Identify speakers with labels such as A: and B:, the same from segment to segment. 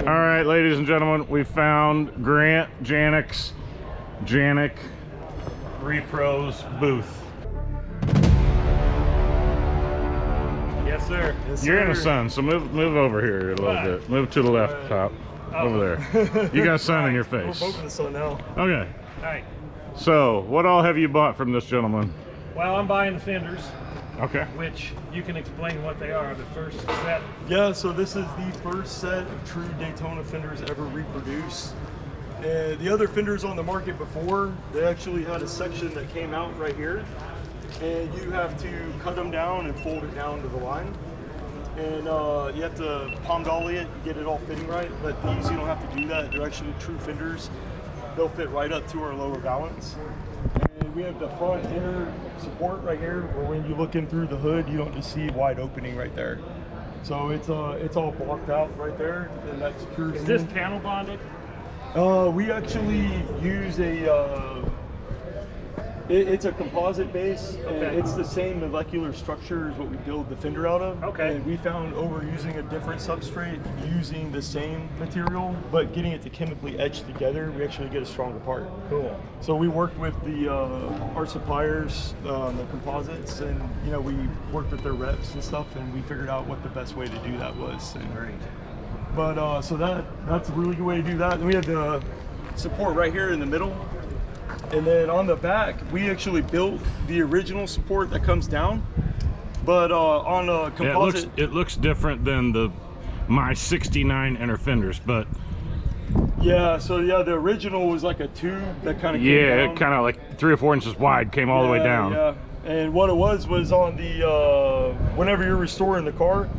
A: All right, ladies and gentlemen, we found Grant Janak's Janak Repros booth.
B: Yes, sir. Yes,
A: You're
B: sir.
A: in the sun, so move over here a little bit. Move to the left, top. Over there. You got sun in your face.
B: We're both in the sun now.
A: Okay.
B: All right.
A: So, what all have you bought from this gentleman?
B: Well, I'm buying the fenders.
A: Okay.
B: Which you can explain what they are. The first set.
C: Yeah, so this is the first set of true Daytona fenders ever reproduced. And the other fenders on the market before, they actually had a section that came out right here. And you have to cut them down and fold it down to the line. And you have to palm dolly it, get it all fitting right. But these, you don't have to do that. They're actually true fenders. They'll fit right up to our lower balance. And we have the front inner support right here, where when you look in through the hood, you don't just see a wide opening right there. So it's all blocked out right there, and that secures.
B: Is this panel bonded?
C: We actually use it's a composite base, and it's the same molecular structure as what we build the fender out of.
B: Okay.
C: And we found over using a different substrate, using the same material, but getting it to chemically etch together, we actually get a stronger part.
B: Cool.
C: So we worked with our suppliers, the composites, and we worked with their reps and stuff, and we figured out what the best way to do that was. And,
B: Great.
C: but so that's a really good way to do that. And we have the support right here in the middle. And then on the back, we actually built the original support that comes down, but on a composite.
A: Yeah, it looks different than my 69 inner fenders, but
C: yeah. So yeah, the original was like a tube that kind of came down.
A: It kind of like 3 or 4 inches wide, came all the way down.
C: Yeah. And what it was on the whenever you're restoring the car,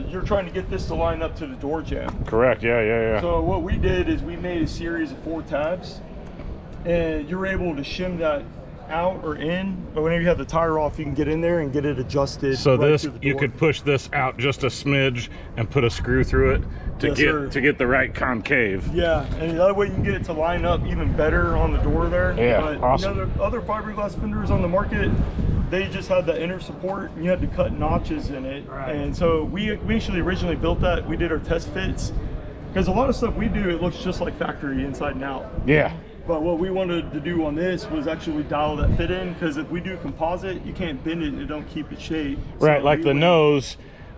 C: you're trying to get this to line up to the door jamb.
A: Correct. Yeah.
C: So what we did is we made a series of 4 tabs. And you're able to shim that out or in, but whenever you have the tire off, you can get in there and get it adjusted.
A: So
C: right
A: this,
C: through the
A: you
C: door.
A: could push this out just a smidge and put a screw through it to get the right concave.
C: Yeah, and that way you can get it to line up even better on the door there.
A: Yeah,
C: but,
A: awesome.
C: The other fiberglass fenders on the market, they just had the inner support, and you had to cut notches in it.
B: Right.
C: And so we actually originally built that. We did our test fits, because a lot of stuff we do, it looks just like factory inside and out.
A: Yeah.
C: But what we wanted to do on this was actually dial that fit in, because if we do composite, you can't bend it and it don't keep its shape.
A: Right,
C: So
A: like the nose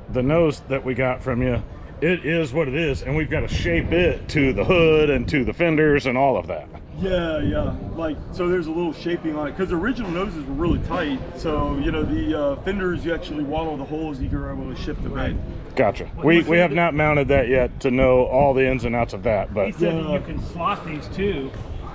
A: that we got from you, it is what it is, and we've got to shape it to the hood and to the fenders and all of that.
C: Yeah. So there's a little shaping on it, because the original noses were really tight. So, the fenders, you actually waddle the holes, you can able to shift the bend.
A: Gotcha. We have not mounted that yet to know all the ins and outs of that,
B: He
A: but
B: said that you can slot these too,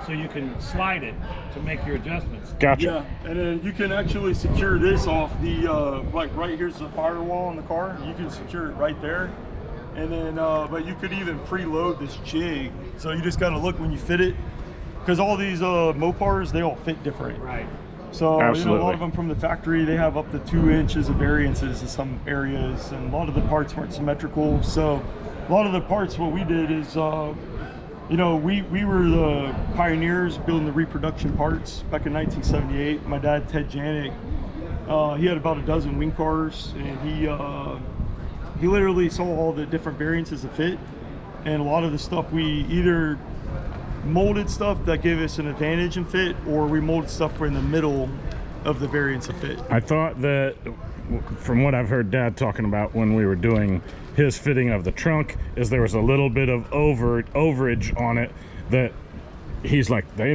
B: so you can slide it to make your adjustments.
A: gotcha.
C: Yeah, and then you can actually secure this off the, like right here's the firewall in the car. You can secure it right there. And then, but you could even preload this jig. So you just gotta look when you fit it, because all these Mopars, they all fit different.
B: Right.
C: So a
A: Absolutely.
C: lot of them from the factory, they have up to 2 inches of variances in some areas, and a lot of the parts weren't symmetrical. So a lot of the parts, what we did is, we were the pioneers building the reproduction parts back in 1978. My dad, Ted Janak, he had about a dozen wing cars, and he literally saw all the different variances of fit, and a lot of the stuff we either molded stuff that gave us an advantage in fit, or we molded stuff for in the middle of the variance of fit.
A: I thought that, from what I've heard Dad talking about when we were doing his fitting of the trunk, is there was a little bit of overage on it that he's like, you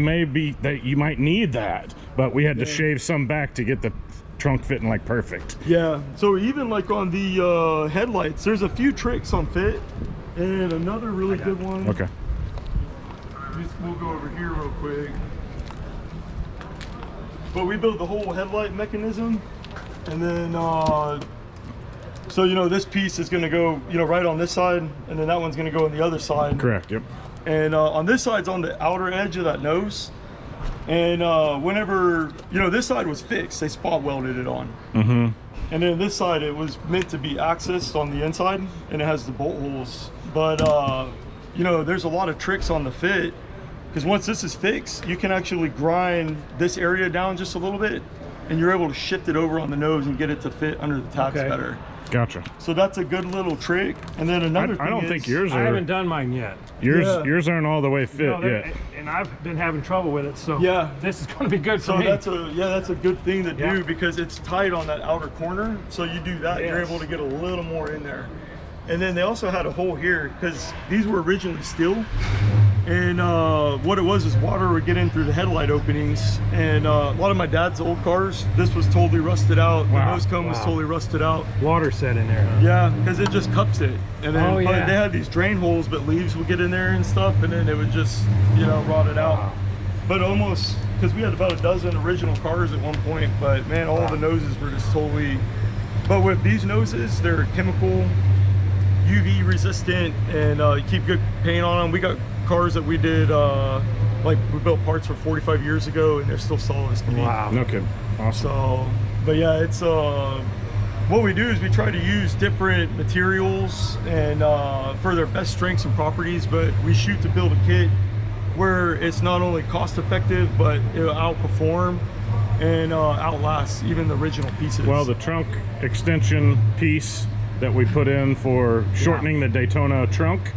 A: might need that, but we had to shave some back to get the trunk fitting like perfect.
C: Yeah, so even like on the headlights, there's a few tricks on fit, and another really good one.
A: Okay.
C: We'll go over here real quick. But we built the whole headlight mechanism, and then so this piece is going to go right on this side, and then that one's going to go on the other side.
A: Correct. Yep.
C: And on this side's on the outer edge of that nose, and whenever this side was fixed, they spot welded it on.
A: Mm-hmm.
C: And then this side, it was meant to be accessed on the inside, and it has the bolt holes. But there's a lot of tricks on the fit, because once this is fixed, you can actually grind this area down just a little bit, and you're able to shift it over on the nose and get it to fit under the tabs better.
A: Gotcha.
C: So that's a good little trick. And then another thing
A: I don't
C: is,
A: think yours
B: I
A: are.
B: haven't done mine yet.
A: Yours aren't all the way fit
B: No,
A: yet.
B: and I've been having trouble with it, so
C: Yeah.
B: this is going to be good for
C: So
B: me.
C: that's a good thing to
B: Yeah.
C: do because it's tight on that outer corner. So you do that, you're
B: Yes.
C: able to get a little more in there. And then they also had a hole here because these were originally steel. And what it was is water would get in through the headlight openings. And a lot of my dad's old cars, this was totally rusted out.
A: Wow.
C: The nose cone was totally rusted out.
B: Water set in there, huh?
C: Yeah, because it just cups it. And then
B: Oh,
C: but
B: yeah.
C: they had these drain holes, but leaves would get in there and stuff, and then it would just, rot it out. But almost, because we had about a dozen original cars at one point, but man, all the noses were just totally. But with these noses, they're chemical, UV resistant, and you keep good paint on them. We got cars that we did, like we built parts for 45 years ago, and they're still solid as can be.
B: Wow.
A: No kidding. Awesome.
C: So, but yeah, it's what we do is we try to use different materials and for their best strengths and properties, but we shoot to build a kit where it's not only cost effective, but it'll outperform and outlast even the original pieces.
A: Well, the trunk extension piece that we put in for shortening the Daytona trunk,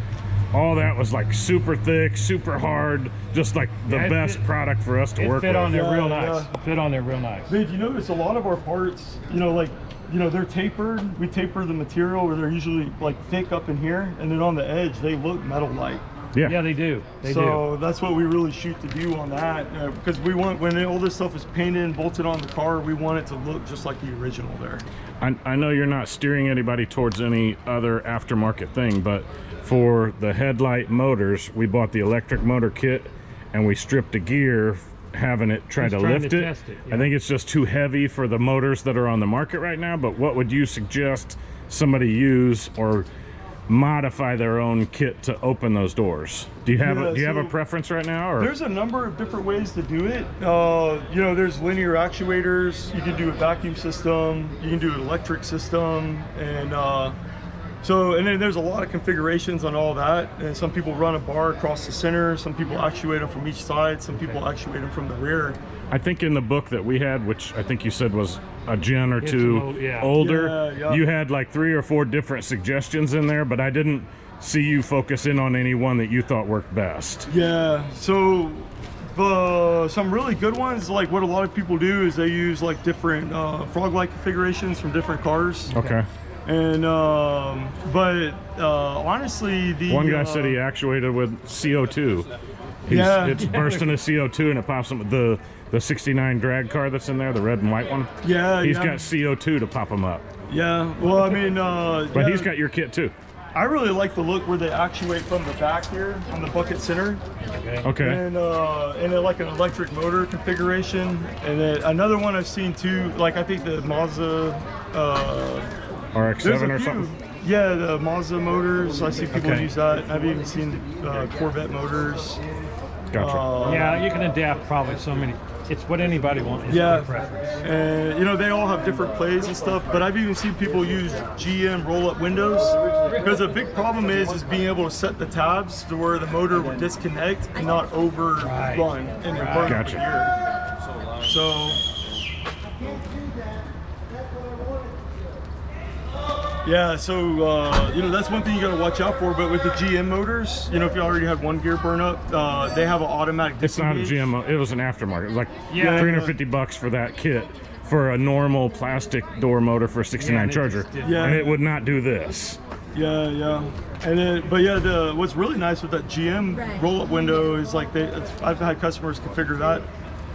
A: all that was like super thick, super hard, just like the
B: Yeah,
A: best product for us to
B: It
A: work
B: fit
A: with.
B: on there
C: Yeah,
B: real
C: yeah.
B: nice. It fit on there real nice.
C: Did you notice a lot of our parts, they're tapered. We taper the material where they're usually like thick up in here, and then on the edge they look metal-like.
A: Yeah.
B: Yeah, they do. They
C: So that's what we really shoot to do on that, because we want, when all this stuff is painted and bolted on the car, we want it to look just like the original there.
A: I know you're not steering anybody towards any other aftermarket thing, but for the headlight motors, we bought the electric motor kit and we stripped a gear having it try to
B: trying
A: lift
B: to
A: it.
B: test it,
A: I think it's just too heavy for the motors that are on the market right now, but what would you suggest somebody use or modify their own kit to open those doors? Do you have
C: Yeah,
A: do you have a
C: so
A: preference right now, or
C: There's a number of different ways to do it. There's linear actuators. You can do a vacuum system. You can do an electric system, and then there's a lot of configurations on all that. And some people run a bar across the center. Some people actuate them from each side. Some people actuate them from the rear.
A: I think in the book that we had, which I think you said was a gen or
B: It's
A: two
B: an old- yeah.
A: older,
C: Yeah.
A: you had like 3 or 4 different suggestions in there, but I didn't see you focus in on any one that you thought worked best.
C: Yeah. So some really good ones, like what a lot of people do is they use like different frog-like configurations from different cars.
A: Okay.
C: And honestly, the
A: One guy said he actuated with CO2.
C: Yeah.
A: It's bursting a CO2 and it pops him. The 69 drag car that's in there, the red and white one.
C: Yeah,
A: He's
C: yeah.
A: got CO2 to pop him up.
C: Yeah, well, I mean,
A: But he's got your kit too.
C: I really like the look where they actuate from the back here on the bucket center,
A: Okay.
C: and then like an electric motor configuration. And then another one I've seen too, like I think the Mazda. There's
A: RX-7
C: a
A: or
C: few.
A: something.
C: Yeah, the Mazda motors. I see people
B: Okay.
C: use that. I've even seen Corvette motors.
A: Gotcha.
B: Yeah, you can adapt probably so many. It's what anybody wants. It's
C: Yeah,
B: their preference.
C: and they all have different plays and stuff, but I've even seen people use GM roll-up windows, because a big problem is being able to set the tabs to where the motor will disconnect and not overrun and then burn
A: Gotcha.
C: the gear. So yeah, so that's one thing you got to watch out for. But with the GM motors, if you already had one gear burn up, they have an automatic
A: It's not a
C: disengage.
A: GMO. It was an aftermarket. It was like
B: Yeah.
A: $350 for that kit for a normal plastic door motor for a 69
B: they
A: Charger.
B: just did-
C: Yeah.
A: And it would not do this.
C: Yeah. And then, what's really nice with that GM roll-up window is like I've had customers configure that,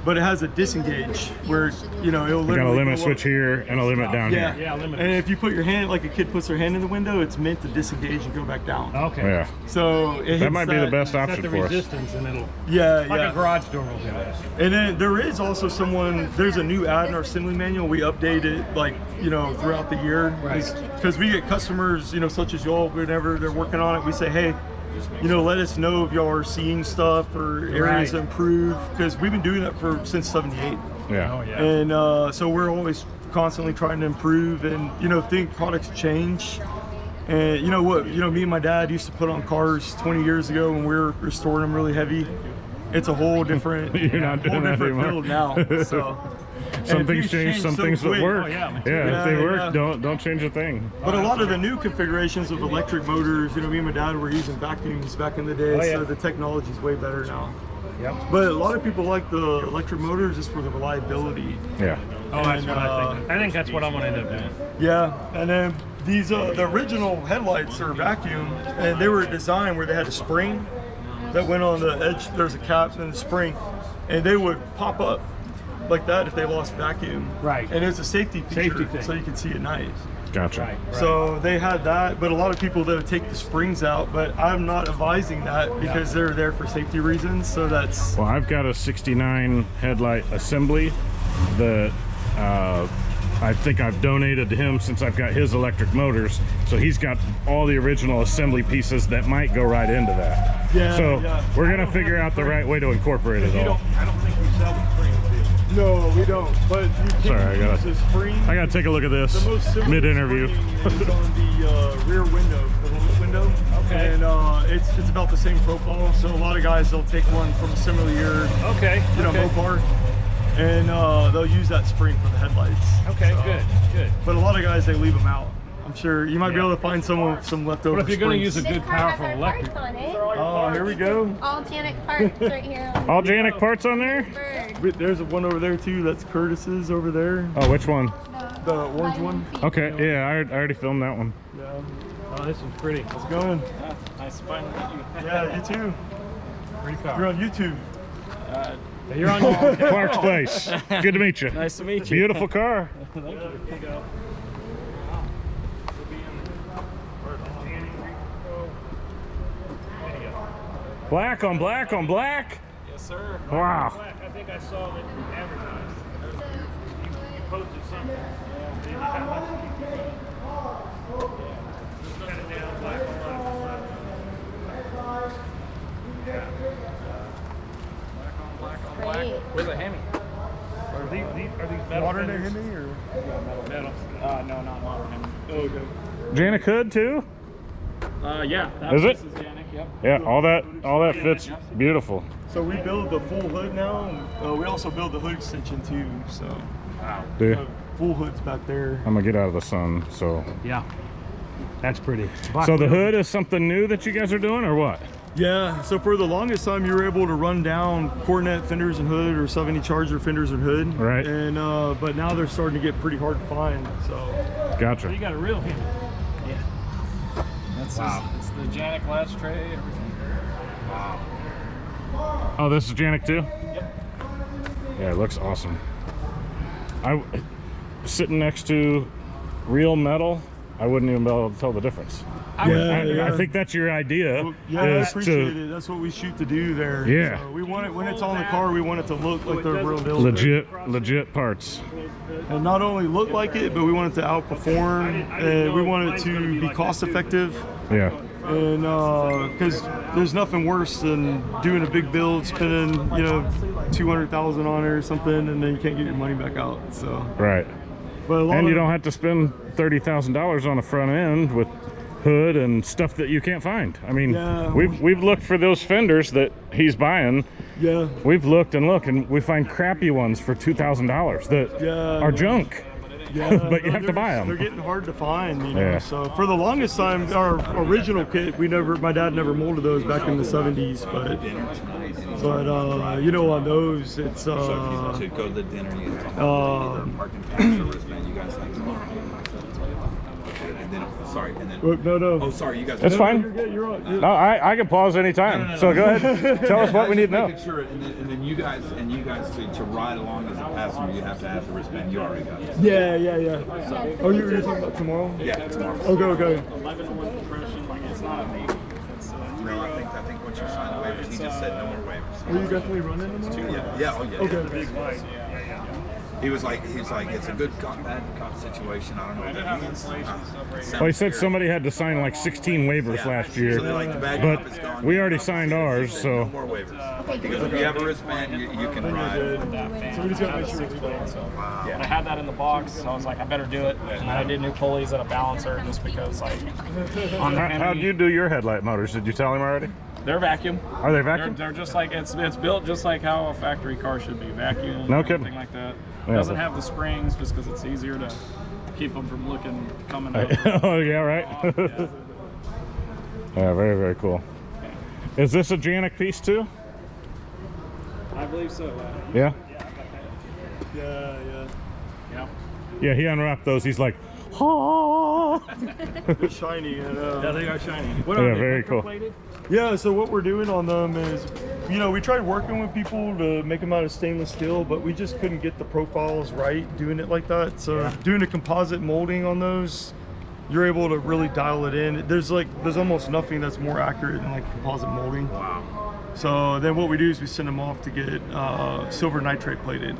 C: but it has a disengage where it'll
A: We
C: literally
A: got a limit
C: go up.
A: switch here and a limit down
C: Yeah,
A: here.
B: Yeah, limit.
C: And if you put your hand, like a kid puts their hand in the window, it's meant to disengage and go back down.
B: Okay.
A: Yeah.
C: So it
A: That
C: hits
A: might be the best
B: Set
A: option
B: the
A: for us.
B: resistance and it'll,
C: Yeah,
B: like
C: yeah.
B: a garage door will do that.
C: And then there is also there's a new ad in our assembly manual. We update it throughout the year.
B: Right.
C: Because we get customers, such as y'all, whenever they're working on it, we say, hey, let us know if y'all are seeing stuff or areas
B: Right.
C: to improve. Because we've been doing that since '78.
A: Yeah.
B: Oh yeah.
C: And so we're always constantly trying to improve and, think products change. And me and my dad used to put on cars 20 years ago when we were restoring them really heavy. It's a whole different,
A: You're not doing
C: whole
A: that
C: different
A: anymore.
C: field now. So,
A: some
C: And
A: things change, some
C: so
A: things that
C: quick.
A: work.
B: Oh, yeah,
A: If they work,
C: yeah.
A: don't change a thing.
C: But a lot of the new configurations of electric motors, you know, me and my dad were using vacuums back in the day,
B: Oh, yeah.
C: so the technology is way better now.
B: Yep.
C: But a lot of people like the electric motors just for the reliability.
A: Yeah.
B: Oh, that's
C: And,
B: what I think. I think that's what I'm gonna end up doing.
C: Yeah, and then these the original headlights are vacuum, and they were designed where they had a spring that went on the edge. There's a cap and a spring, and they would pop up like that if they lost vacuum.
B: Right.
C: And it's a safety feature,
B: Safety thing.
C: so you can see at night.
A: Gotcha.
B: Right.
C: So they had that, but a lot of people they would take the springs out, but I'm not advising that because they're there for safety reasons. So that's
A: Well, I've got a 69 headlight assembly that I think I've donated to him since I've got his electric motors. So he's got all the original assembly pieces that might go right into that.
C: Yeah,
A: So
C: yeah.
A: we're gonna figure out the right way to incorporate it all.
B: I don't think we sell the springs, do you?
C: no, we don't. But you can
A: Sorry, I gotta-
C: use a spring.
A: I gotta take a look at this
C: The most similar
A: mid-interview.
C: spring is on the rear window, the little window.
B: Okay.
C: And it's about the same profile. So a lot of guys they'll take one from a similar year,
B: Okay.
C: you know,
B: okay.
C: Mopar, and they'll use that spring for the headlights.
B: Okay,
C: So-
B: good.
C: But a lot of guys they leave them out. I'm sure you might be
B: Yeah.
C: able to find someone with some leftover.
B: But if you're gonna
C: springs.
B: use a
D: This
B: good,
D: car has
B: powerful
D: our
B: electric.
D: parts on it.
C: Oh, here we go.
D: All Janak parts right here.
A: All Janak parts on there?
D: Bird.
C: Wait, there's one over there too. That's Curtis's over there.
A: Oh, which one?
C: The orange one.
A: Okay, yeah, I already filmed that one.
C: Yeah.
B: Oh, this one's pretty.
C: How's it going?
B: Nice to finally meet you.
C: Yeah, you too.
B: Pretty
C: You're
B: car.
C: on YouTube.
B: You're on your
A: Clark's Place. Good to meet you.
B: Nice to meet you.
A: Beautiful car.
B: Thank you.
A: Black on black on black.
B: Yes, sir.
A: Wow.
B: I think I saw it advertised. You posted something.
D: Great.
B: Where's the Hemi? Are these metal
C: Modern day
B: fenders?
C: Hemi or?
B: Metal. No, not modern Hemi.
C: Oh, okay.
A: Janak hood too?
B: Yeah. That
A: Is it?
B: This is Janak, yep.
A: Yeah, all that fits beautiful.
C: So we build the full hood now. And, we also build the hood extension too. So
B: Wow.
A: Dude,
C: full hood's back there.
A: I'm gonna get out of the sun. So
B: Yeah. That's pretty.
A: so the hood is something new that you guys are doing or what?
C: Yeah. So for the longest time, you were able to run down Coronet fenders and hood or 70 Charger fenders and hood.
A: Right.
C: And but now they're starting to get pretty hard to find. So
B: You
A: Gotcha.
B: got a real Hemi. Yeah. That's
E: Wow. It's the Janak latch tray, everything. Wow.
A: Oh, this is Janak too? Yeah, it looks awesome. Sitting next to real metal, I wouldn't even be able to tell the difference. I think that's your idea.
C: yeah, I
A: is
C: appreciate
A: to
C: it. That's what we shoot to do there.
A: Yeah.
C: So we want it when it's on the car. We want it to look like the real deal.
A: legit parts.
C: And not only look like it, but we want it to outperform, and we want it to be cost effective.
A: Yeah.
C: And because there's nothing worse than doing a big build, spending 200,000 on it or something, and then you can't get your money back out. So,
A: Right.
C: but a lot
A: And you
C: of-
A: don't have to spend $30,000 on a front end with hood and stuff that you can't find. I mean,
C: Yeah.
A: we've looked for those fenders that he's buying.
C: Yeah,
A: We've looked and we find crappy ones for $2,000 that
C: Yeah.
A: are junk.
C: yeah.
A: But you have to buy 'em.
C: They're getting hard to find, you know.
A: Yeah.
C: So for the longest time, our original kit, my dad never molded those back in the 70s, but on those, it's
E: To go to the dinner, you parking passenger wristband, you guys like. And then, sorry, and then.
C: no.
E: Oh, sorry, you guys.
A: That's fine.
C: You're good. You're on.
A: No, I can pause anytime. So go ahead. Tell us what we need to know.
E: Making sure, and then you guys to ride along as a passenger, you have to have the wristband. You already got it.
C: Yeah. Oh, you were talking about tomorrow?
E: Yeah, tomorrow.
C: Okay.
B: 11-1 compression, like it's not a maybe. It's,
E: No, I think once you sign the waivers, he just said no more waivers.
C: Are you definitely running tomorrow?
E: Yeah.
C: Okay.
E: Yeah. He was like, it's a good cop, bad cop situation. I don't know what that means.
A: Well, he said somebody had to sign like 16 waivers last year,
E: So they're like, the bad cop is
A: but
E: gone.
A: we already signed ours,
E: No
A: so
E: more waivers. Because if you have a wristband, you can ride.
C: So we just gotta make sure it's
F: And I had that in the box, so I was like, I better do it. And I did new pulleys and a balancer just because, like, on the
A: how'd you do your headlight motors? Did you tell him already?
F: they're vacuum.
A: Are they vacuum?
F: They're just like it's built just like how a factory car should be, vacuum.
A: No
F: everything
A: kidding.
F: like that.
A: Yeah,
F: Doesn't
A: but-
F: have the springs just because it's easier to keep them from coming up.
A: Oh yeah, right.
F: Yeah.
A: Yeah, very, very cool. Is this a Janak piece too?
F: I believe so.
A: Yeah.
C: Yeah,
F: Yeah.
A: Yeah, he unwrapped those. He's like, oh.
C: they're shiny. And,
B: Yeah, they are shiny. What
A: Yeah,
B: are they?
A: very cool.
B: Microplated?
C: yeah, so what we're doing on them is, you know, we tried working with people to make them out of stainless steel, but we just couldn't get the profiles right doing it like that. So doing a composite molding on those, you're able to really dial it in. There's almost nothing that's more accurate than like composite molding.
B: Wow.
C: So then what we do is we send them off to get silver nitrate plated.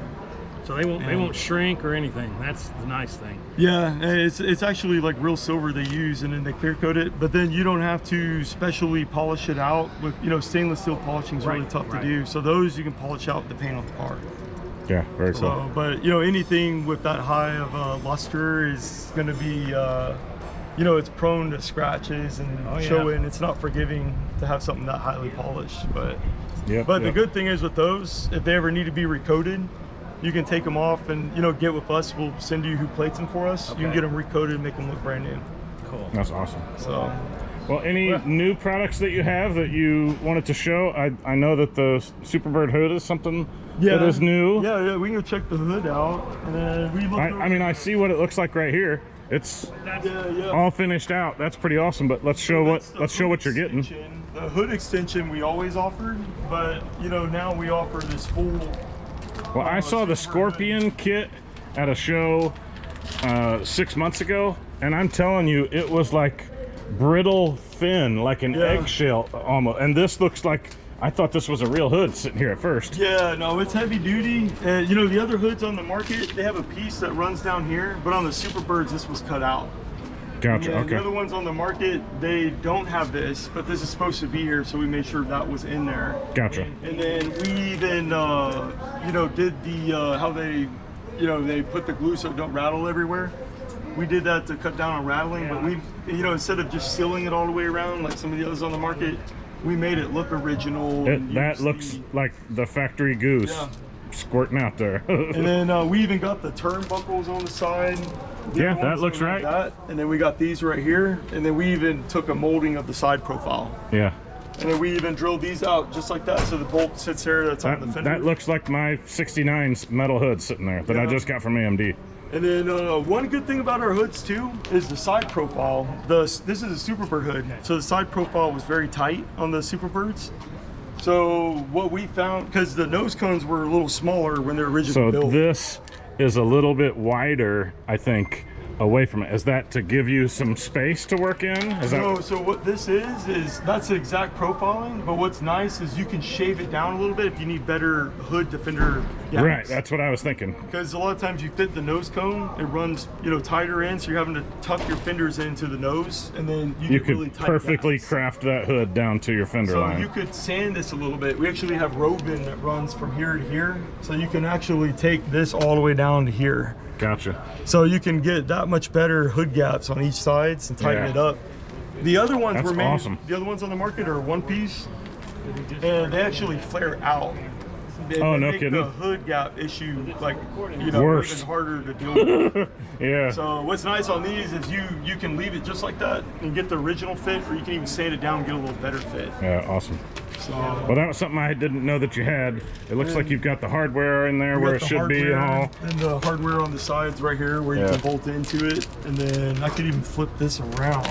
B: So they won't shrink or anything. That's the nice thing.
C: Yeah, it's actually like real silver they use, and then they clear coat it. But then you don't have to specially polish it out with, you know, stainless steel polishing is really
B: Right,
C: tough
B: right.
C: to do. So those you can polish out the paint on the car.
A: Yeah, very cool.
C: So, but you know, anything with that high of luster is going to be, you know, it's prone to scratches and
B: Oh, yeah.
C: showing. It's not forgiving to have something that highly polished. But
A: Yep,
C: the
A: yep.
C: good thing is with those, if they ever need to be recoated, you can take them off and, you know, get with us. We'll send you who plates them for us. You can
B: Okay.
C: get them recoated and make them look brand new.
B: Cool.
A: That's awesome.
C: So,
A: Well, any new products that you have that you wanted to show? I know that the Superbird hood is something that is new.
C: Yeah, we can go check the hood out. And then we look
A: I mean, I see what it looks like right here. It's
C: yeah.
A: all finished out. That's pretty awesome. But let's show
C: That's the
A: let's show what
C: hood
A: you're getting.
C: extension. The hood extension we always offered, but you know, now we offer this full.
A: Well, I saw the
C: Superbird
A: Scorpion kit at a show 6 months ago, and I'm telling you, it was like brittle thin, like an
C: Yeah.
A: eggshell almost. And this looks like, I thought this was a real hood sitting here at first.
C: Yeah, no, it's heavy duty. You know, the other hoods on the market, they have a piece that runs down here, but on the Superbirds, this was cut out.
A: Gotcha.
C: Yeah,
A: Okay.
C: the other ones on the market, they don't have this, but this is supposed to be here, so we made sure that was in there.
A: Gotcha.
C: And then we even, you know, did the, how they, you know, they put the glue so it don't rattle everywhere. We did that to cut down on rattling, but we, you know, instead of just sealing it all the way around like some of the others on the market, we made it look original. and
A: That
C: used
A: looks
C: the-
A: like the factory goose
C: Yeah.
A: squirting out there.
C: And then we even got the turnbuckles on the side. The
A: Yeah,
C: other
A: that
C: ones
A: looks
C: don't
A: right.
C: have that. And then we got these right here. And then we even took a molding of the side profile.
A: Yeah.
C: And then we even drilled these out just like that. So the bolt sits there, that's on the fender.
A: That looks like my 69 metal hood sitting there that I
C: Yeah.
A: just got from AMD.
C: And then one good thing about our hoods too is the side profile. This is a Superbird hood, so the side profile was very tight on the Superbirds. So what we found, because the nose cones were a little smaller when they're originally
A: So
C: built.
A: this is a little bit wider, I think, away from it. Is that to give you some space to work in? Is that
C: No, so what this is that's the exact profiling, but what's nice is you can shave it down a little bit if you need better hood to fender gaps.
A: right? That's what I was thinking.
C: Because a lot of times you fit the nose cone, it runs, you know, tighter in, so you're having to tuck your fenders into the nose, and then you
A: You
C: get
A: could
C: really tight
A: perfectly
C: gaps.
A: craft that hood down to your fender
C: So
A: line.
C: you could sand this a little bit. We actually have Robin that runs from here to here, so you can actually take this all the way down to here.
A: Gotcha.
C: So you can get that much better hood gaps on each sides and tighten
A: Yeah.
C: it up. The other ones
A: That's
C: were made.
A: awesome.
C: The other ones on the market are one piece, and they actually flare out. They
A: Oh, no
C: make
A: kidding.
C: The hood gap issue, like, you know,
A: Worse.
C: even harder to deal with.
A: Yeah.
C: So what's nice on these is you can leave it just like that and get the original fit, or you can even sand it down and get a little better fit.
A: Yeah, awesome.
C: So
A: Well, that was something I didn't know that you had. It looks like you've got the hardware in there
C: we
A: where
C: got
A: it
C: the
A: should be and
C: hardware
A: all.
C: and the hardware on the sides right here where you
A: Yeah.
C: can bolt into it, and then I could even flip this around.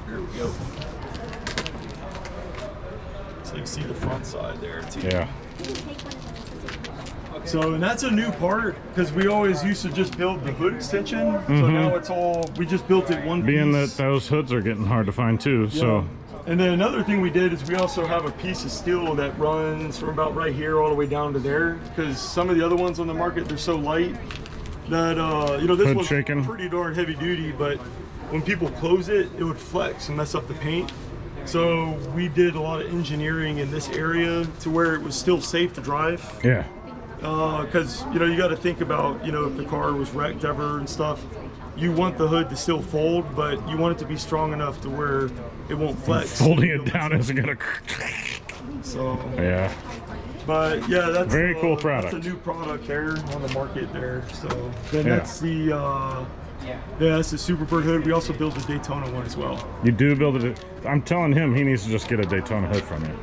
C: There we go. So you can see the front side there too.
A: Yeah.
C: So, and that's a new part because we always used to just build the hood extension. So now it's all, we just built it one
A: Being that
C: piece.
A: those hoods are getting hard to find too, so
C: And then another thing we did is we also have a piece of steel that runs from about right here all the way down to there, because some of the other ones on the market, they're so light that, you know, this
A: Hood
C: one's
A: shaking.
C: pretty darn heavy duty, but when people close it, it would flex and mess up the paint. So we did a lot of engineering in this area to where it was still safe to drive.
A: yeah.
C: because you got to think about if the car was wrecked ever and stuff. You want the hood to still fold, but you want it to be strong enough to where it won't flex.
A: Folding it down isn't gonna.
C: So
A: Yeah.
C: But yeah, that's
A: very cool product.
C: That's a new product there on the market there. So then that's the that's the Superbird hood. We also build the Daytona one as well.
A: You do build it. I'm telling him he needs to just get a Daytona hood from you.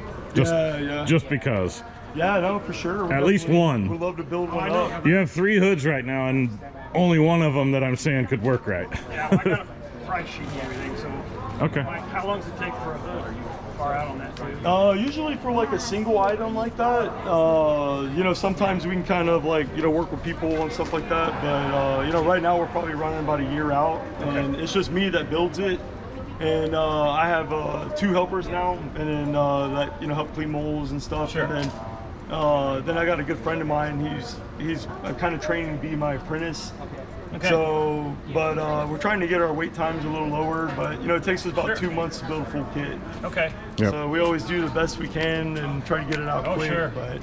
A: Just because.
C: Yeah, no, for sure.
A: At least one.
C: We'd love to build one up.
A: You have 3 hoods right now, and only one of them that I'm saying could work right.
B: Yeah, I got a price sheet and everything, so.
A: Okay.
B: How long does it take for a hood? Are you far out on that too?
C: Usually for like a single item like that, sometimes we can kind of like, work with people and stuff like that. But, right now we're probably running about a year out, and it's just me that builds it. And I have 2 helpers now, and then that help clean moles and stuff.
B: Sure.
C: And then I got a good friend of mine. He's kind of training to be my apprentice.
B: Okay.
C: So, but we're trying to get our wait times a little lower. But it takes us about 2 months to build a full kit.
B: Okay.
A: Yep.
C: So we always do the best we can and try to get it out quick.
B: Sure.
C: But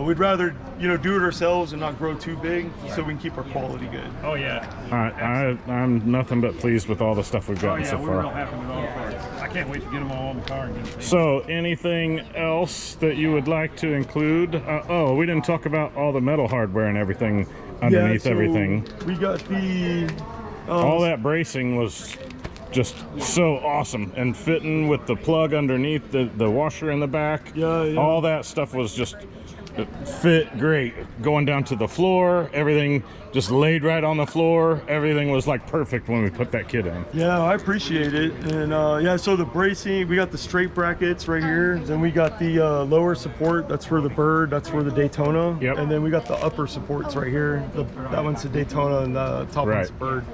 C: we'd rather do it ourselves and not grow too big, so we can keep our quality good.
B: Oh yeah.
A: I'm nothing but pleased with all the stuff we've gotten so
B: we're real
A: far.
B: happy with all the parts. I can't wait to get them all in the car and get them.
A: So, anything else that you would like to include? We didn't talk about all the metal hardware and everything underneath
C: so
A: everything.
C: We got the
A: All that bracing was just so awesome, and fitting with the plug underneath the washer in the back.
C: Yeah.
A: All that stuff was just fit great. Going down to the floor, everything just laid right on the floor. Everything was like perfect when we put that kit in.
C: Yeah, I appreciate it. And so the bracing, we got the straight brackets right here. Then we got the lower support. That's for the Bird. That's for the Daytona.
A: Yep.
C: And then we got the upper supports right here. That one's the Daytona, and the top one's the Bird.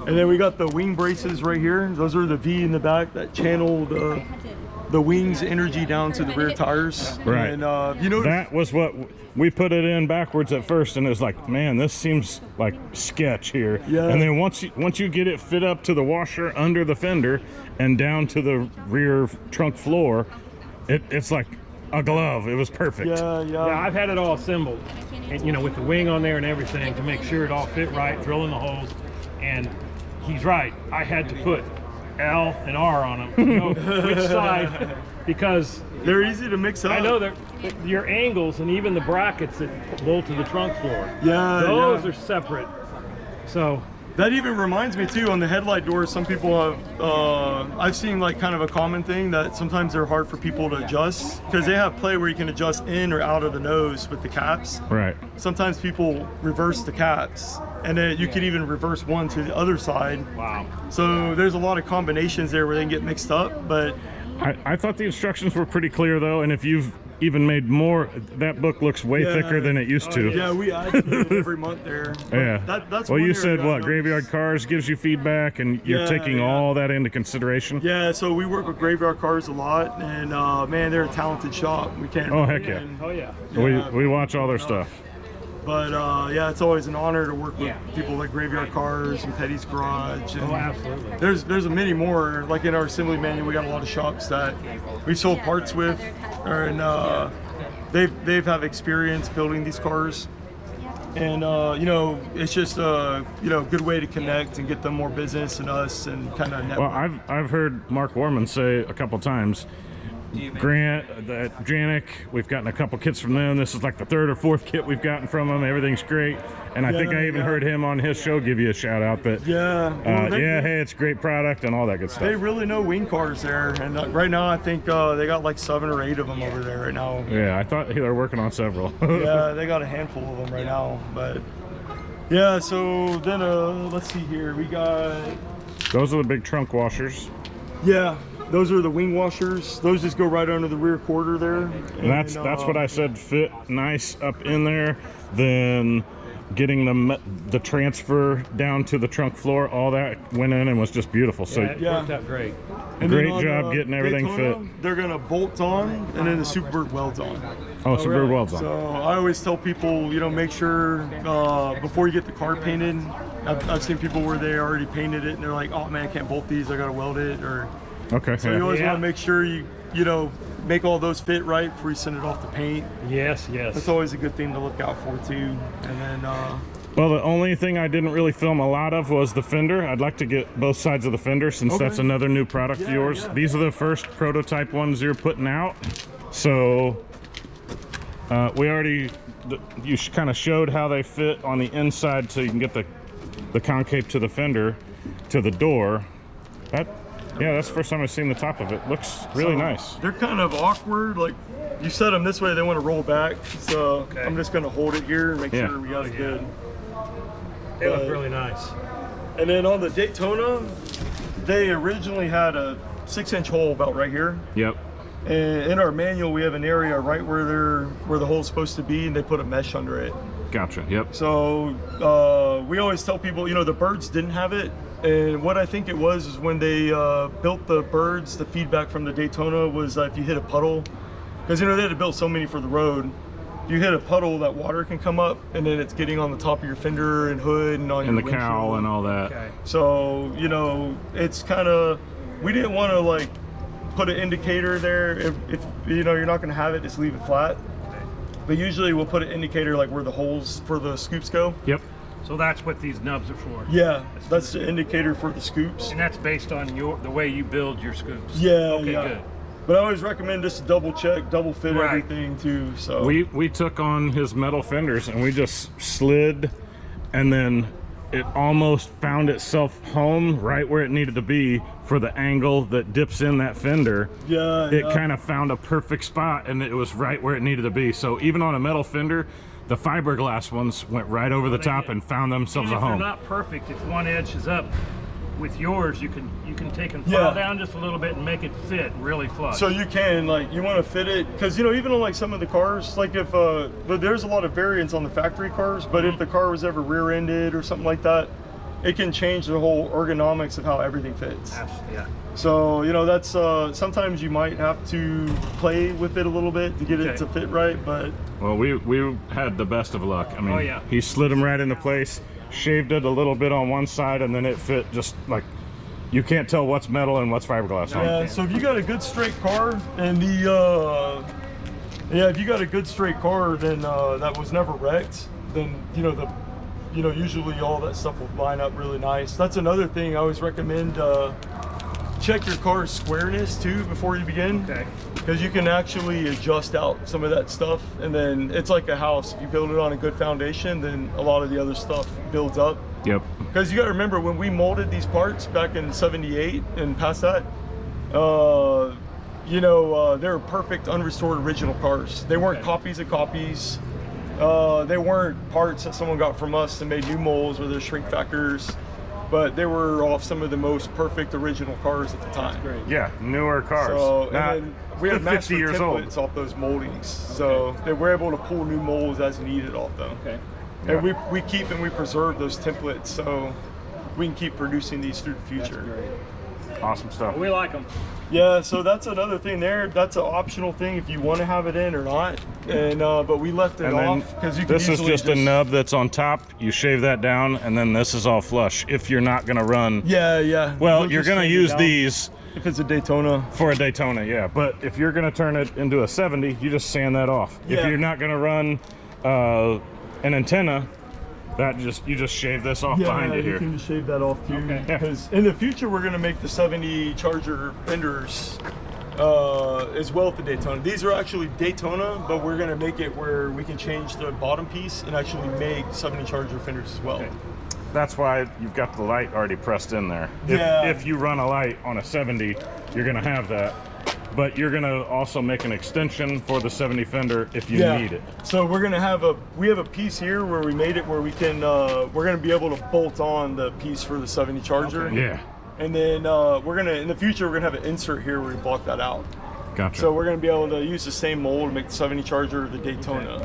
C: And then we got the wing braces right here. Those are the V in the back that channel the wing's energy down to the rear tires.
A: Right.
C: And
A: that was what we put it in backwards at first, and it was like, man, this seems like sketch here.
C: Yeah.
A: And then once you get it fit up to the washer under the fender and down to the rear trunk floor, it's like a glove. It was perfect.
B: Yeah, I've had it all assembled, and with the wing on there and everything to make sure it all fit right, drilling the holes. And he's right. I had to put L and R on them to know which side, because
C: they're easy to mix up.
B: I know your angles and even the brackets that bolt to the trunk floor.
C: Yeah,
B: those are separate. So
C: that even reminds me too, on the headlight doors, some people have, I've seen like kind of a common thing that sometimes they're hard for people to adjust, because they have play where you can adjust in or out of the nose with the caps.
A: Right.
C: Sometimes people reverse the caps, and then you could even reverse one to the other side.
B: Wow.
C: So there's a lot of combinations there where they can get mixed up, but
A: I thought the instructions were pretty clear though, and if you've even made more, that book looks way thicker than it used to.
C: Yeah, we add to it every month there.
A: Yeah.
C: That's
A: well,
C: one
A: you
C: area
A: said
C: that
A: what?
C: I've
A: Graveyard
C: noticed.
A: Cars gives you feedback, and you're taking all that into consideration.
C: Yeah, so we work with Graveyard Cars a lot, and man, they're a talented shop. We can't.
A: Oh, heck yeah.
C: and-
B: oh yeah.
A: We watch all their stuff.
C: But yeah, it's always an honor to work with people like Graveyard Cars and Petty's Garage. And
B: Oh, absolutely.
C: there's a many more. Like in our assembly manual, we got a lot of shops that we sold parts with, and they've have experience building these cars. And it's just a good way to connect and get them more business and us, and kind of network.
A: Well, I've heard Mark Warman say a couple times, Grant, Janak, we've gotten a couple kits from them. This is like the 3rd or 4th kit we've gotten from them. Everything's great. And I think I even heard him on his show give you a shout out that, hey, it's a great product and all that good stuff.
C: They really know wing cars there. And right now, I think they got like 7 or 8 of them over there right now.
A: Yeah, I thought they were working on several.
C: Yeah, they got a handful of them right now. But yeah, so then let's see here. We got...
A: Those are the big trunk washers.
C: Yeah. Those are the wing washers. Those just go right under the rear quarter there.
A: And that's what I said, fit nice up in there. Then getting the transfer down to the trunk floor, all that went in and was just beautiful. So
B: It worked out great.
C: And
A: great
C: then
A: job getting everything
C: Daytona,
A: fit.
C: They're gonna bolt on, and then the Superbird welds on.
A: Oh, Superbird welds on.
C: So I always tell people, make sure before you get the car painted. I've seen people where they already painted it and they're like, oh man, I can't bolt these, I gotta weld it. Or
A: Okay.
C: so you always want to make sure you make all those fit right before you send it off to paint.
B: Yes, yes.
C: That's always a good thing to look out for too. And then
A: Well, the only thing I didn't really film a lot of was the fender. I'd like to get both sides of the fender since
C: Okay.
A: that's another new product of yours.
C: Yeah.
A: These are the first prototype ones you're putting out. So we already, you kind of showed how they fit on the inside so you can get the concave to the fender, to the door. Yeah, that's the first time I've seen the top of it. Looks really nice.
C: they're kind of awkward. Like you set them this way, they want to roll back. So
B: Okay.
C: I'm just going to hold it here and make
A: Yeah.
C: sure we got it good.
B: They look really nice.
C: And then on the Daytona, they originally had a 6-inch hole about right here.
A: Yep.
C: And in our manual, we have an area right where the hole's supposed to be, and they put a mesh under it.
A: Gotcha. Yep.
C: So we always tell people, you know, the Birds didn't have it. And what I think it was is when they built the Birds, the feedback from the Daytona was if you hit a puddle, because, you know, they had to build so many for the road. If you hit a puddle, that water can come up, and then it's getting on the top of your fender and hood and on
A: And
C: your
A: the cowl
C: windshield.
A: and all that.
B: Okay.
C: So, you know, it's kind of, we didn't want to like put an indicator there. If you know, you're not going to have it, just leave it flat. But usually we'll put an indicator like where the holes for the scoops go.
A: Yep.
B: So that's what these nubs are for.
C: Yeah, that's the indicator for the scoops.
B: And that's based on the way you build your scoops.
C: Yeah,
B: Okay,
C: yeah.
B: good.
C: But I always recommend just to double check, double fit
B: Right.
C: everything too. So
A: We took on his metal fenders and we just slid, and then it almost found itself home right where it needed to be for the angle that dips in that fender.
C: yeah,
A: It kind of found a perfect spot, and it was right where it needed to be. So even on a metal fender, the fiberglass ones went right over the top and found themselves
B: Even
A: a
B: if they're
A: home.
B: not perfect, if one edge is up, with yours, you can take and
C: Yeah.
B: file down just a little bit and make it fit really flush.
C: So you can, like, you want to fit it, because, you know, even on like some of the cars, like if but there's a lot of variants on the factory cars, but if the car was ever rear-ended or something like that, it can change the whole ergonomics of how everything fits.
B: Yeah.
C: So, you know, that's sometimes you might have to play with it a little bit to get it
B: Okay.
C: to fit right, but
A: Well, we had the best of luck. I mean,
B: Oh, yeah.
A: he slid them right into place, shaved it a little bit on one side, and then it fit just like, you can't tell what's metal and what's fiberglass on.
C: yeah. So if you got a good straight car and if you got a good straight car, then that was never wrecked, then usually all that stuff will line up really nice. That's another thing I always recommend. Check your car's squareness too before you begin.
B: Okay.
C: Because you can actually adjust out some of that stuff, and then it's like a house. If you build it on a good foundation, then a lot of the other stuff builds up.
A: Yep.
C: Because you got to remember, when we molded these parts back in '78 and past that, they were perfect unrestored original cars. They weren't copies of copies. They weren't parts that someone got from us and made new molds with their shrink factors, but they were off some of the most perfect original cars at the time.
B: Great.
A: Yeah, newer cars.
C: So,
A: Not
C: and then we have
A: 50
C: master
A: years old.
C: templates off those moldings, so they were able to pull new molds as needed off them.
B: Okay.
C: And we keep and we preserve those templates, so we can keep producing these through the future.
A: Awesome stuff.
B: We like them.
C: Yeah, so that's another thing there. That's an optional thing if you want to have it in or not. And but we left it
A: And then
C: off because you can
A: this is
C: easily
A: just a nub that's on top. You shave that down, and then this is all flush. If you're not gonna run,
C: Yeah.
A: well,
C: We'll
A: you're
C: just
A: gonna
C: take it
A: use
C: down.
A: these
C: If it's a Daytona.
A: for a Daytona, yeah. But if you're gonna turn it into a 70, you just sand that off. If
C: Yeah.
A: you're not gonna run an antenna, you just shave this off behind you
C: you
A: here.
C: can just shave that off too.
B: Okay.
A: Yeah.
C: Because in the future we're gonna make the 70 Charger fenders as well at the Daytona. These are actually Daytona, but we're gonna make it where we can change the bottom piece and actually make 70 Charger fenders as well.
B: Okay.
A: That's why you've got the light already pressed in there.
C: Yeah.
A: If you run a light on a 70, you're gonna have that. But you're gonna also make an extension for the 70 fender if you need it.
C: So we're gonna have we have a piece here where we made it where we can we're gonna be able to bolt on the piece for the 70 Charger.
A: Yeah,
C: And then we're gonna in the future we're gonna have an insert here where we block that out.
A: gotcha.
C: So we're gonna be able to use the same mold to make the 70 Charger the Daytona.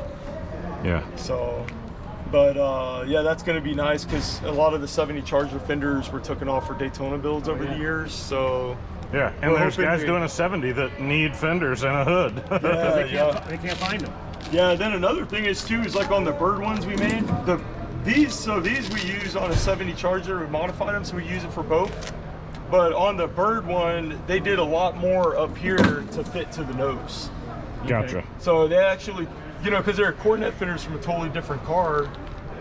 A: yeah.
C: So, but yeah, that's gonna be nice because a lot of the 70 Charger fenders were taken off for Daytona builds over the years. So
A: Yeah, and
C: We're
A: there's
C: hoping
A: guys
C: we-
A: doing a 70 that need fenders and a hood.
C: yeah.
B: They can't find them.
C: Yeah, then another thing is too is like on the Bird ones we made, these we use on a 70 Charger. We modified them so we use it for both. But on the Bird one, they did a lot more up here to fit to the nose.
A: Gotcha.
C: So they actually, you know, because they're coronet fenders from a totally different car,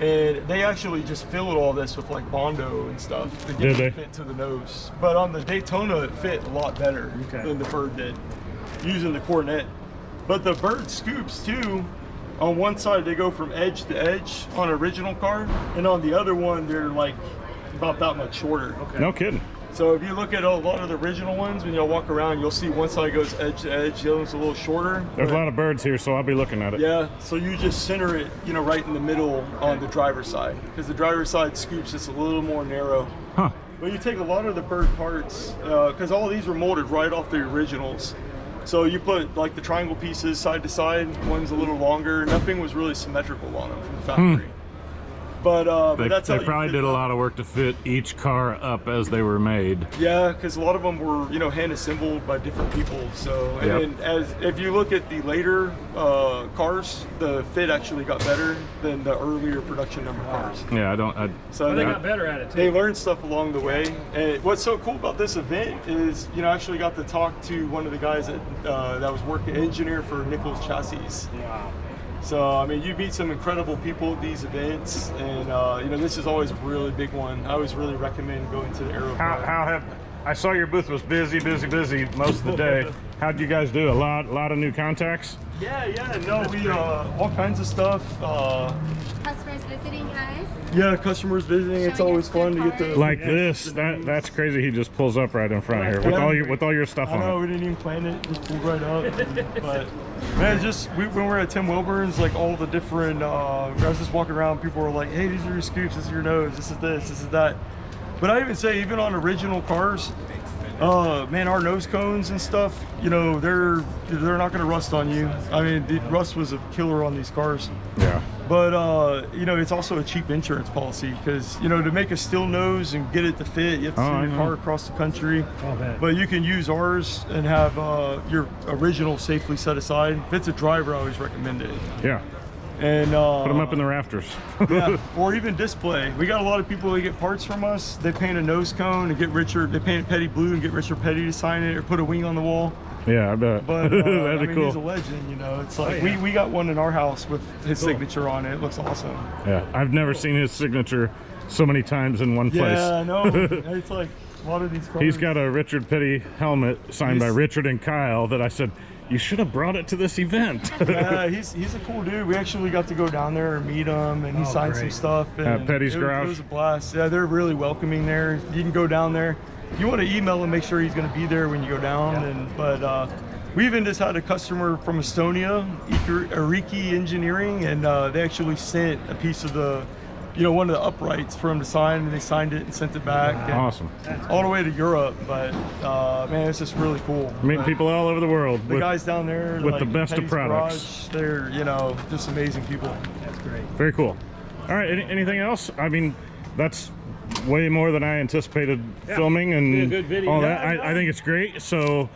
C: and they actually just filled all this with like Bondo and stuff to get it to fit to the nose. But on the Daytona, it fit a lot better than the Bird did, using the coronet. But the Bird scoops too, on one side they go from edge to edge on an original car, and on the other one they're like about that much shorter.
A: No kidding.
C: So if you look at a lot of the original ones, when y'all walk around, you'll see one side goes edge to edge, the other one's a little shorter.
A: There's a lot of birds here, so I'll be looking at it.
C: Yeah, so you just center it, you know, right in the middle on the driver's side, because the driver's side scoops just a little more narrow.
A: Huh.
C: But you take a lot of the Bird parts, because all these were molded right off the originals. So you put like the triangle pieces side to side, one's a little longer. Nothing was really symmetrical on them from the factory. But that's
A: they
C: how
A: probably did a lot of work to fit each car up as they were made.
C: Yeah, because a lot of them were, you know, hand assembled by different people. So, and as if you look at the later cars, the fit actually got better than the earlier production number cars.
A: Yeah,
C: So
B: They got better at it too.
C: They learned stuff along the way. And what's so cool about this event is, you know, I actually got to talk to one of the guys that was working engineer for Nichols Chassis.
B: Wow.
C: So, I mean, you meet some incredible people at these events, and, you know, this is always a really big one. I always really recommend going to the Aero.
A: I saw your booth was busy most of the day. How'd you guys do? A lot of new contacts?
C: Yeah, no, we, all kinds of stuff.
D: Customers visiting, guys.
C: Yeah, customers visiting. It's
D: Showing
C: always
D: us
C: fun
D: their
C: to get to
D: cars.
A: Like this, that's crazy. He just pulls up right in front here with all your stuff
C: I know,
A: on
C: we didn't even plan it, just pulled right up. But man, it's just when we were at Tim Wilburn's, like all the different, I was just walking around, people were like, hey, these are your scoops, this is your nose, this is that. But I even say, even on original cars, man, our nose cones and stuff, you know, they're not going to rust on you. I mean, the rust was a killer on these cars.
A: Yeah.
C: But, you know, it's also a cheap insurance policy because, you know, to make a steel nose and get it to fit, you have to send your car across the country. But you can use ours and have your original safely set aside. If it's a driver, I always recommend it.
A: Yeah.
C: And
A: put them up in the rafters.
C: yeah, or even display. We got a lot of people that get parts from us. They paint a nose cone and they paint it Petty blue and get Richard Petty to sign it or put a wing on the wall.
A: Yeah, I bet.
C: But
A: That'd
C: I
A: be
C: mean,
A: cool.
C: he's a legend, you know. It's like we got one in our house with his signature on it. It looks awesome.
A: Yeah, I've never seen his signature so many times in one place.
C: Yeah, I know. It's like a lot of these cars.
A: He's got a Richard Petty helmet signed by Richard and Kyle that I said, you should have brought it to this event.
C: Yeah, he's a cool dude. We actually got to go down there and meet him, and he signed some stuff. And
A: Petty's Garage.
C: It was a blast. Yeah, they're really welcoming there. You can go down there. You want to email him, make sure he's going to be there when you go down. But we even just had a customer from Estonia, Ariki Engineering, and they actually sent a piece of the, you know, one of the uprights for him to sign, and they signed it and sent it back.
A: Awesome.
C: All the way to Europe, but man, it's just really cool.
A: Meeting people all over the world.
C: The guys down there
A: with
C: like,
A: the best of
C: Petty's
A: products.
C: Garage, they're, you know, just amazing people.
B: That's great.
A: Very cool. All right, anything else? I mean, that's way more than I anticipated filming and
B: Be a good video.
A: all that. I think it's great. So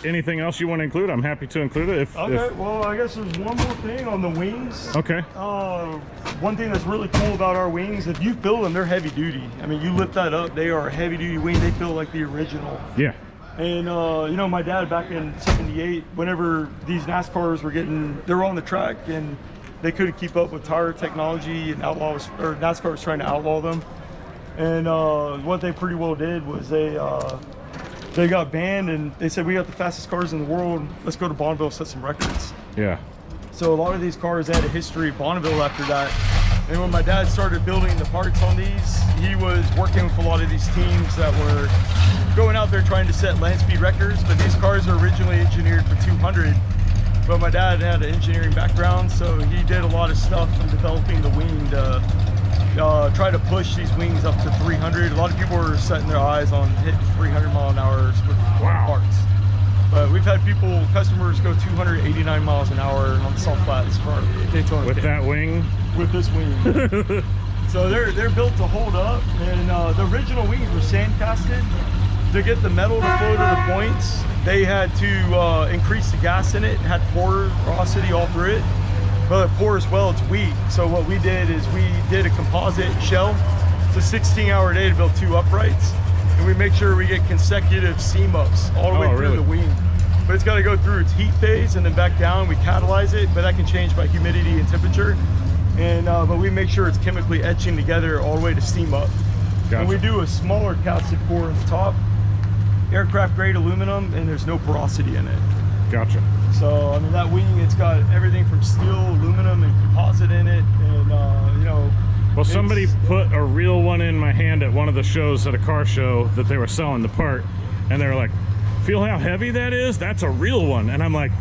A: anything else you want to include, I'm happy to include it.
C: Okay, well, I guess there's one more thing on the wings.
A: Okay.
C: One thing that's really cool about our wings, if you build them, they're heavy duty. I mean, you lift that up, they are a heavy duty wing. They feel like the original.
A: Yeah.
C: And, you know, my dad back in '78, whenever these NASCARs they were on the track and they couldn't keep up with tire technology, and NASCAR was trying to outlaw them. And what they pretty well did was they got banned, and they said, we got the fastest cars in the world. Let's go to Bonneville, set some records.
A: Yeah.
C: So a lot of these cars had a history of Bonneville after that. And when my dad started building the parts on these, he was working with a lot of these teams that were going out there trying to set land speed records. But these cars were originally engineered for 200. But my dad had an engineering background, so he did a lot of stuff in developing the wing to try to push these wings up to 300. A lot of people were setting their eyes on hitting 300 mile an hour with parts. But we've had customers go 289 miles an hour on the salt flats for Daytona.
A: With that wing?
C: With this wing. So they're built to hold up, and the original wings were sand casted. To get the metal to flow to the points, they had to increase the gas in it, had porosity all through it. But it pours well, it's weak. So what we did is we did a composite shell. It's a 16-hour day to build 2 uprights. and we make sure we get consecutive seam ups all the way through
A: really?
C: the wing. But it's got to go through its heat phase and then back down. We catalyze it, but that can change by humidity and temperature. And but we make sure it's chemically etching together all the way to seam up.
A: Gotcha.
C: And we do a smaller calcium core on the top, aircraft grade aluminum, and there's no porosity in it.
A: Gotcha.
C: So I mean, that wing, it's got everything from steel, aluminum, and composite in it, and you know.
A: Well, somebody put a real one in my hand at one of the shows at a car show that they were selling the part, and they were like, "Feel how heavy that is? That's a real one." And I'm like,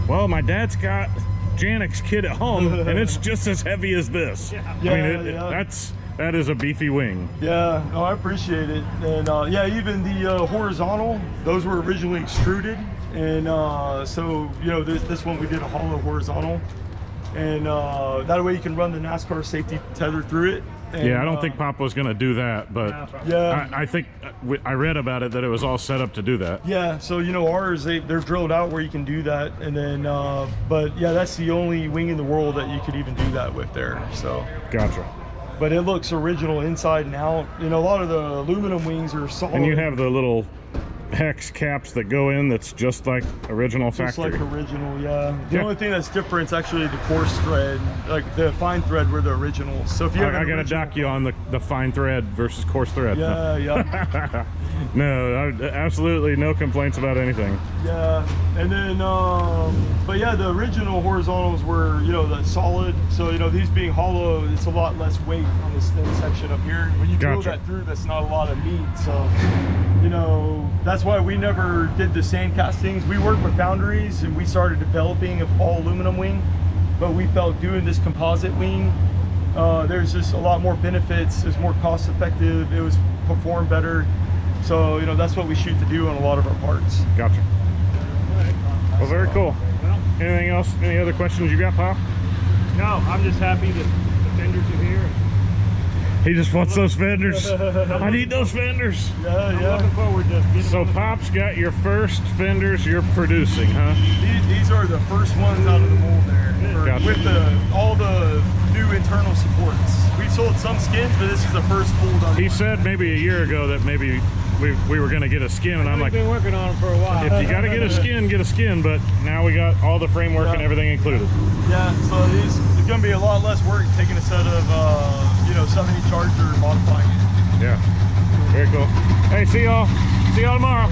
A: "Well, my dad's got Janak's kit at home, and it's just as heavy as this." I mean, that is a beefy wing.
C: Yeah, no, I appreciate it. And yeah, even the horizontal, those were originally extruded, and so you know, this one we did a hollow horizontal, and that way you can run the NASCAR safety tether through it. And,
A: yeah, I don't think Pop was going to do that, but
C: yeah,
A: I think I read about it that it was all set up to do that.
C: Yeah, so you know, ours, they're drilled out where you can do that, and then but yeah, that's the only wing in the world that you could even do that with there. So
A: Gotcha.
C: but it looks original inside and out. You know, a lot of the aluminum wings are solid.
A: And you have the little hex caps that go in that's just like original
C: just
A: factory.
C: like original, yeah. The
A: Yeah.
C: only thing that's different is actually the coarse thread. Like the fine thread were the originals. So if you have
A: I
C: an
A: got to
C: original-
A: dock you on the fine thread versus coarse thread.
C: Yeah, yeah,
A: No, absolutely no complaints about anything.
C: yeah. And then, but yeah, the original horizontals were, you know, the solid. So, you know, these being hollow, it's a lot less weight on this thin section up here. When you drill
A: Gotcha.
C: that through, that's not a lot of meat. So, you know, that's why we never did the sand castings. We worked with foundries and we started developing an all aluminum wing, but we felt doing this composite wing, there's just a lot more benefits. It's more cost effective. It was performed better. So, you know, that's what we shoot to do on a lot of our parts.
A: Gotcha. Well, very cool.
B: Well,
A: Anything else? Any other questions you got, Pop?
B: no, I'm just happy that the fenders are here.
A: He just wants those fenders. I need those fenders.
C: Yeah,
B: I'm
C: yeah.
B: looking forward to getting
A: So
B: them.
A: Pop's got your first fenders you're producing, huh?
C: These are the first ones out of the mold there.
A: Gotcha.
C: With all the new internal supports. We sold some skins, but this is the first full done.
A: He said maybe a year ago that maybe we were going to get a skin, and I'm
B: We've
A: like,
B: been working on them for a while.
A: if you got to get a skin, but now we got all the framework and everything included.
C: Yeah, so it's going to be a lot less work taking a set of, you know, 70 Charger and modifying it.
A: Yeah, very cool. Hey, see y'all tomorrow.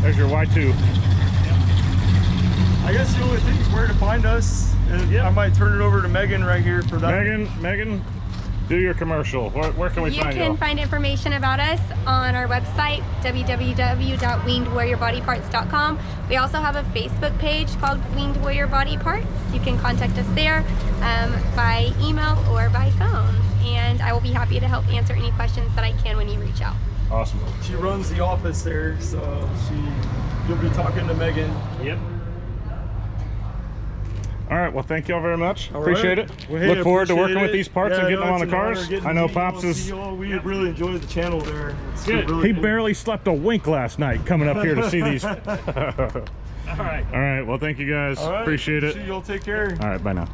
A: There's your Y2.
C: I guess the only thing is where to find us. And I might turn it over to Megan right here for that.
A: Megan, do your commercial. Where can we
D: You
A: find you?
D: can find information about us on our website, www.wingedwarriorbodyparts.com. We also have a Facebook page called Winged Warrior Body Parts. You can contact us there by email or by phone. And I will be happy to help answer any questions that I can when you reach out.
A: Awesome.
C: She runs the office there, so you'll be talking to Megan.
B: Yep.
A: All right, well, thank y'all very much.
C: All
A: Appreciate
C: right.
A: it.
C: Well, hey,
A: Look forward to working
C: appreciate
A: with
C: it.
A: these parts and
C: Yeah,
A: getting them on the
C: it's an honor
A: cars.
C: getting
A: I know
C: to meet y'all,
A: Pops is...
C: see y'all. We really enjoyed the channel there. It's
B: Good.
C: really
A: He
C: cool.
A: barely slept a wink last night coming up here to see these. All
B: All right.
A: right, well, thank you guys.
C: All right.
A: Appreciate it.
C: See y'all. Take care.
A: All right, bye now.